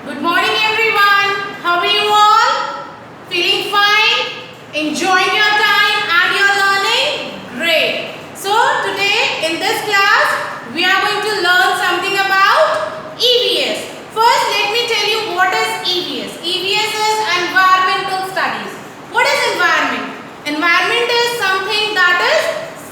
Good morning everyone. How are you all? Feeling fine? Enjoying your time and your learning? Great. So today in this class we are going to learn something about EVS. First let me tell you what is EVS. EVS is Environmental Studies. What is environment? Environment is something that is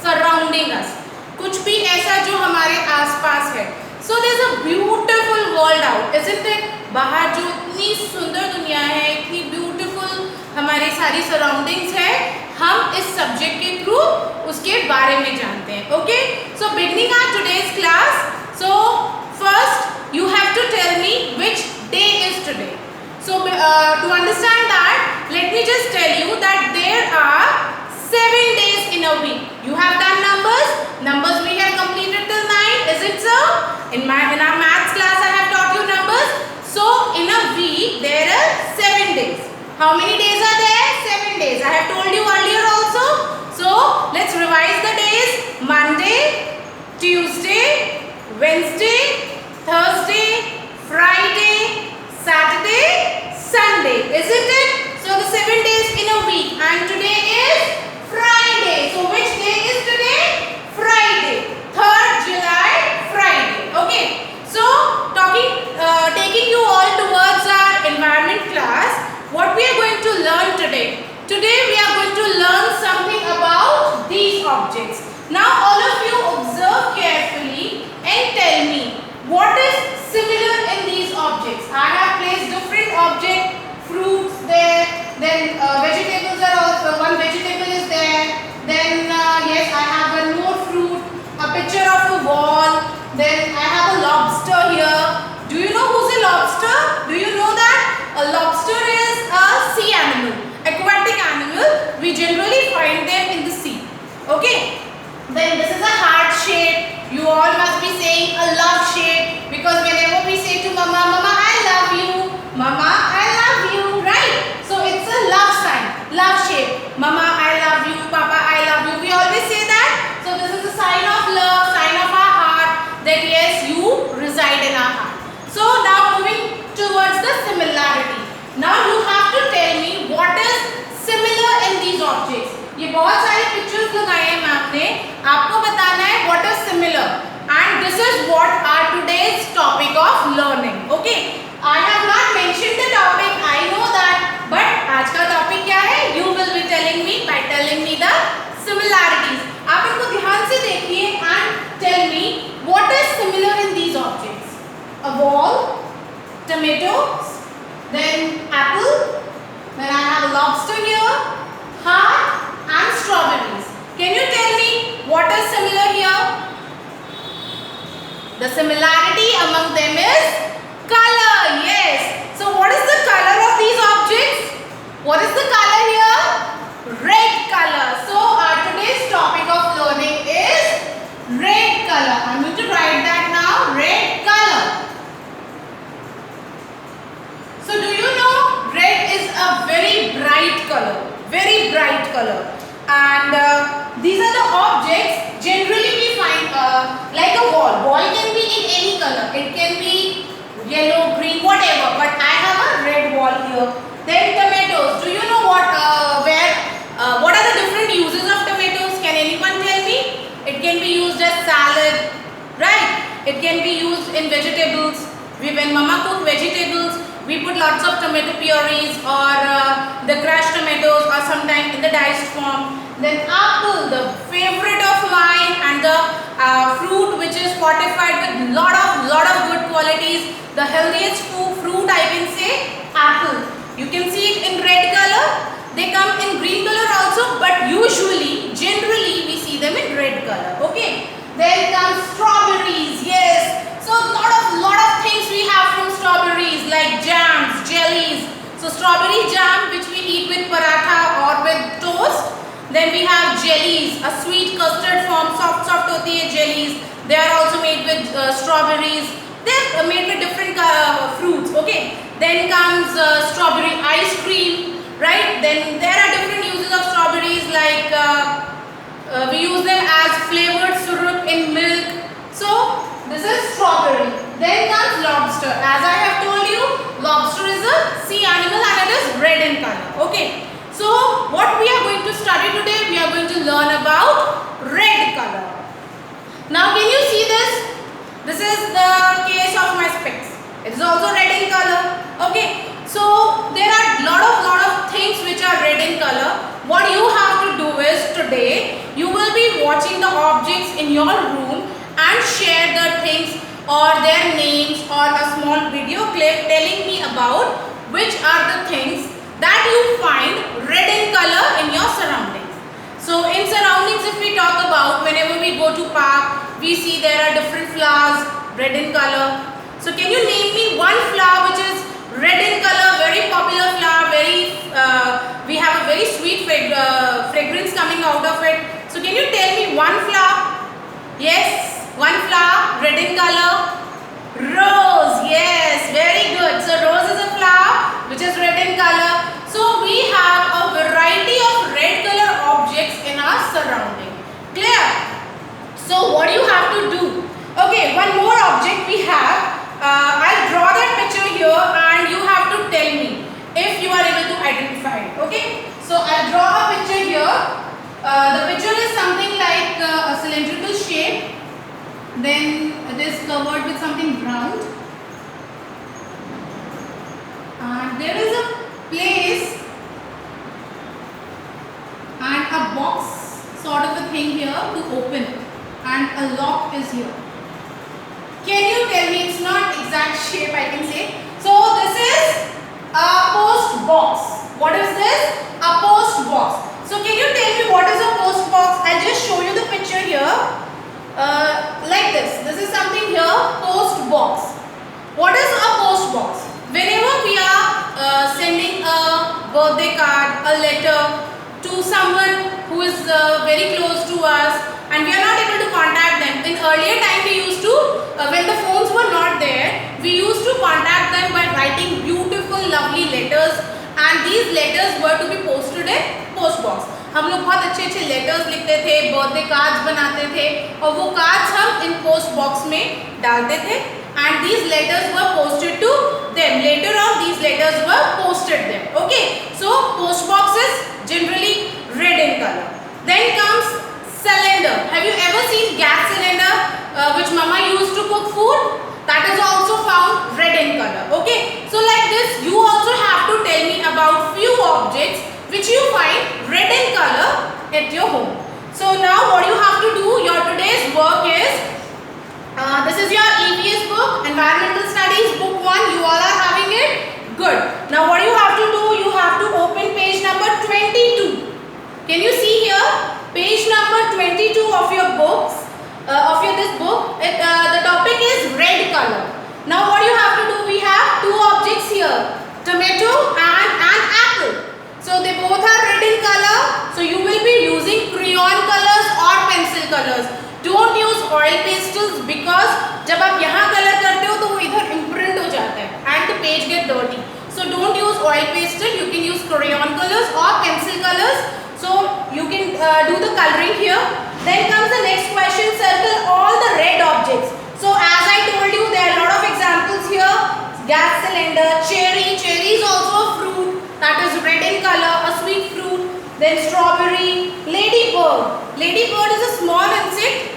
surrounding us. कुछ भी ऐसा जो हमारे आसपास है. So there's a beautiful world out, isn't it? बाहर जो इतनी सुंदर दुनिया है, इतनी ब्यूटीफुल हमारी सारी सराउंडिंग्स है, हम इस सब्जेक्ट के थ्रू उसके बारे में जानते हैं. Okay, so beginning our today's class. So first you have to tell me which day is today. So to understand that, let me just tell you that there are 7 days in a week. You have done numbers. Numbers we have completed till 9. Is it so? In our maths class I have taught you numbers. So in a week there are 7 days. How many days are there? 7 days. I have told you earlier also. So let's revise the days. Monday, Tuesday, Wednesday, Thursday, Friday, Saturday, Sunday. Isn't it? So the 7 days in a week, and today is Friday. So which day is today? Friday. 3rd July, Friday. Okay. So taking you all towards our environment class, what we are going to learn today? Today we are going to learn something about these objects. Now all of you observe carefully and tell me what is similar in these objects. I have placed different objects, fruits there, then vegetables are also, one vegetable is there, then yes, I have one more fruit, a picture of a wall, then I have a lobster here. Do you know who's a lobster? Do you know that? A lobster is a sea animal, aquatic animal. We generally find them in the sea. Okay. Then this is a heart shape. You all must be saying a love shape, because whenever we say to Mama, Mama I love you, Mama I love you, right? So it's a love sign, love shape. Mama I love you, Papa I love you. We always say that. So this is a sign of love, sign of our heart, that yes, you reside in our heart. So now moving towards the similarity. Now you have to tell me what is similar in these objects. ये बहुत सारे pictures लगाए हैं ma'am ने, आपको बताना है what is similar, and this is what are today's topic of learning. Okay, I have not mentioned the topic, I know that, but आज का topic क्या है? You will be telling me by telling me the similarities. आप इनको ध्यान से देखिए and tell me what is similar in these objects. A wall, tomatoes, then apple, then I have a lobster here, heart, and strawberries. Can you tell me what is similar here? The similarity among them is color. Yes. So what is the color of these objects? What is the color here? Red color. So our today's topic of learning is red color. I'm going to write that now. Red color. So do you know red is a very bright color. Very bright color. And these are the objects generally we find like a wall. Wall can be in any color. It can be yellow, green, whatever. But I have a red wall here. Then tomatoes. Do you know what are the different uses of tomatoes? Can anyone tell me? It can be used as salad, right? It can be used in vegetables. When Mama cook vegetables, we put lots of tomato purees or the crushed tomatoes, or sometimes in the diced form. Then apple, the favorite of mine, and the fruit which is fortified with lot of good qualities. The healthiest fruit I can say apple. You can see it in red color. They come in green color also, but generally we see them in red color. Okay. Then comes strawberries. Yes. So lot of things we have from strawberries, like jams, jellies. So strawberry jam which we eat with paratha or with toast. Then we have jellies, a sweet custard form, soft hoti hai jellies. They are also made with strawberries. They are made with different fruits. Okay. Then comes strawberry ice cream, right? Then there are different uses of strawberries, like we use them as flavored syrup in milk. So this is strawberry. Then comes lobster. As I have told you, Lobster is a sea animal and it is red in color. Okay. So what we are going to study today, we are going to learn about red color. Now can you see this? This is the case of my specs. It is also red in color. Okay. So there are lot of things which are red in color. What you have to do is today you will be watching the objects in your room and share the things or their names or a small video clip telling me about which are the things that you find red in color in your surroundings. So in surroundings, if we talk about, whenever we go to park, we see there are different flowers red in color. So can you name me one flower which is red in color, very popular flower, we have a very sweet fragrance coming out of it. So can you tell me one flower? Yes, one flower red in color. Rose, yes, very good. So rose is a flower which is red in color. So we have a variety of red color objects in our surrounding. Clear? So what you have to do? Okay, one more object we have. I'll draw that picture here and you have to tell me if you are able to identify it. Okay? So I'll draw a picture here. The picture is something like a cylindrical shape. Then it is covered with something round. And there is a place and a box sort of a thing here to open. And a lock is here. Can you tell me, it's not exact shape I can say. So this is a post box. What is this? A post box. So can you tell me what is a post box? I'll just show you the picture here. Like this. This is something here, post box. What is a post box? Whenever we are sending a birthday card, a letter to someone who is very close to us and we are not able to contact them. In earlier time we used to, when the phones were not there, we used to contact them by writing beautiful lovely letters and these letters were to be posted in post box. हम लोग बहुत अच्छे अच्छे letters लिखते थे, birthday cards बनाते थे और वो कार्ड्स हम इन पोस्ट बॉक्स में डालते थे and these letters were posted to them. Later on these letters were posted them. Okay, so post box is generally red in color. Then comes cylinder. Have you ever seen gas cylinder which mama used to cook food? That is also found red in color. Okay, so like this you also have to tell me about few objects which you find red in color at your home. So now what you have to do, your today's work is, this is your EVS book, Environmental Studies book 1, you all are having it? Good. Now what you have to do, you have to open page number 22. Can you see here? Page number 22 of your books, this book, the topic is red color. Now what you have to do, we have two objects here, tomato and an apple. So they both are red in color. So you will be using crayon colors or pencil colors. Don't use oil pastels because जब आप यहाँ color करते हो तो वो इधर imprint हो जाता है and the page get dirty. So don't use oil pastel. You can use crayon colors or pencil colors. So you can do the coloring here. Then comes the next question. Circle all the red objects. So as I told you, there are a lot of examples here. Gas cylinder, cherry. Cherry is also a fruit that is red in color, a sweet fruit. Then strawberry, ladybird. Ladybird is a small insect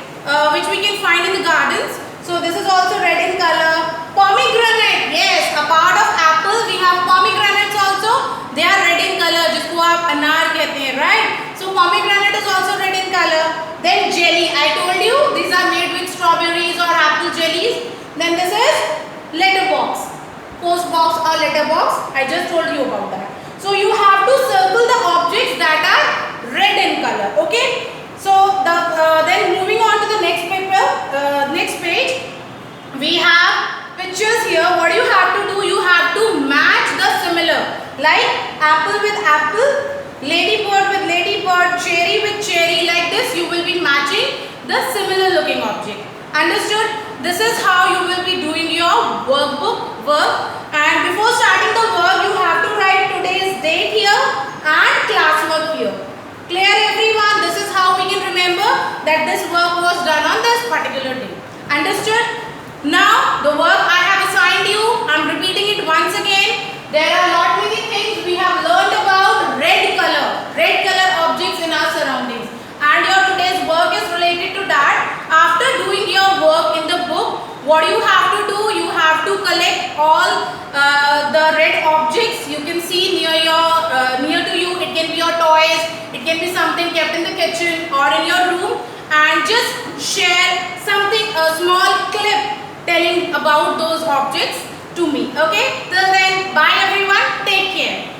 which we can find in the gardens. So this is also red in color. Pomegranate, yes, a part of apple. We have pomegranates also. They are red in color, जिसको आप अनार कहते हैं, right? So pomegranate is also red in color. Then jelly, I told you these are made with strawberries or apple jellies. Then this is letterbox, post box or letterbox. I just told you about that. So you have to circle the objects that are red in color. Okay. So then moving on to the next paper, next page, we have pictures here. What you have to do, you have to match the similar, like apple with apple, ladybird with ladybird, cherry with cherry. Like this, you will be matching the similar looking object. Understood? This is how you will be doing your workbook work. And before starting the work, you have to write today's date here and classwork here. Clear everyone? This is how we can remember that this work was done on this particular day. Understood? Now the work I have assigned you, I am repeating it once again. there are lot many things we have learned about red color objects in our surroundings, and your today's work is related to that. After doing your work in the book, what you have to do, you have to collect all the red objects you can see near to you. It can be your toys, it can be something kept in the kitchen or in your room, and just share something, a small clip telling about those objects to me. Okay, till then, bye everyone, take care.